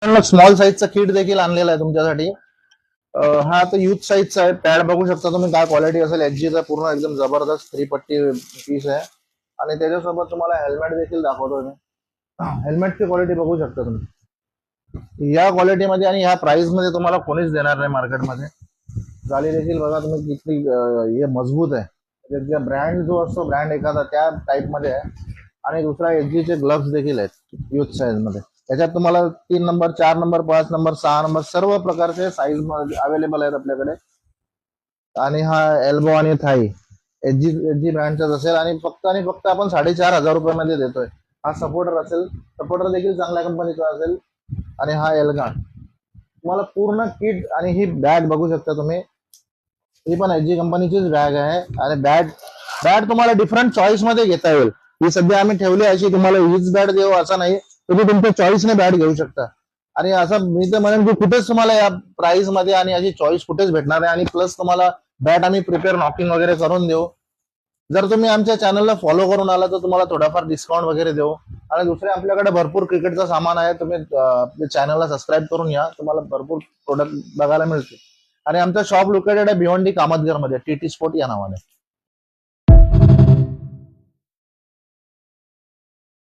Small साईजचा kit देखील आणलेला आहे तुमच्यासाठी. हा आता युथ साईजचा आहे. पॅड बघू शकता तुम्ही काय क्वालिटी असेल. एचजीचा पूर्ण एकदम जबरदस्त 3 पट्टी पीस आहे आणि त्याच्यासोबत तुम्हाला हेल्मेट देखील दाखवतो मी. हेल्मेटची क्वालिटी बघू शकता तुम्ही. या क्वालिटीमध्ये आणि ह्या प्राइस मध्ये तुम्हाला कोणीच देणार नाही मार्केटमध्ये. जाळी देखील बघा तुम्ही किती हे मजबूत आहे. त्याचा ब्रँड जो असतो ब्रँड एखादा त्या टाइप मध्ये आहे. आणि दुसरा एचजीचे ग्लव्स देखील आहेत युथ साईज मध्ये. त्याच्यात तुम्हाला 3 नंबर, 4 नंबर, 5 नंबर, 6 नंबर सर्व प्रकारचे साईज अवेलेबल आहेत आपल्याकडे. आणि हा एल्बो आणि थाई एचजी ब्रँडचाच असेल आणि फक्त आपण 4,500 रुपयामध्ये देतोय. हा सपोर्टर असेल. सपोर्टर देखील चांगल्या कंपनीचा असेल. आणि हा एल्गान तुम्हाला पूर्ण किट आणि ही बॅग बघू शकता तुम्ही. ही पण एचजी कंपनीचीच बॅग आहे आणि बॅग बॅग तुम्हाला डिफरंट चॉईस मध्ये घेता येईल. ही सध्या आम्ही ठेवली अशी तुम्हाला हीच बॅट देऊ असं नाही. तुम्ही तुमच्या चॉईसने बॅट घेऊ शकता. आणि असं मी तर म्हणेन की कुठेच तुम्हाला या प्राइस मध्ये आणि अशी चॉईस कुठेच भेटणार आहे. आणि प्लस तुम्हाला बॅट आम्ही प्रिपेअर नॉकिंग वगैरे करून देऊ. जर तुम्ही आमच्या चॅनलला फॉलो करून आला तर तुम्हाला थोडाफार डिस्काउंट वगैरे देऊ. आणि दुसरे आपल्याकडे भरपूर क्रिकेटचं सामान आहे. तुम्ही आपल्या चॅनलला सबस्क्राईब करून या. तुम्हाला भरपूर प्रोडक्ट बघायला मिळतील. आणि आमचा शॉप लोकेटेड आहे भिवंडी कामतगर मध्ये टीटी स्पोर्ट या नावाने.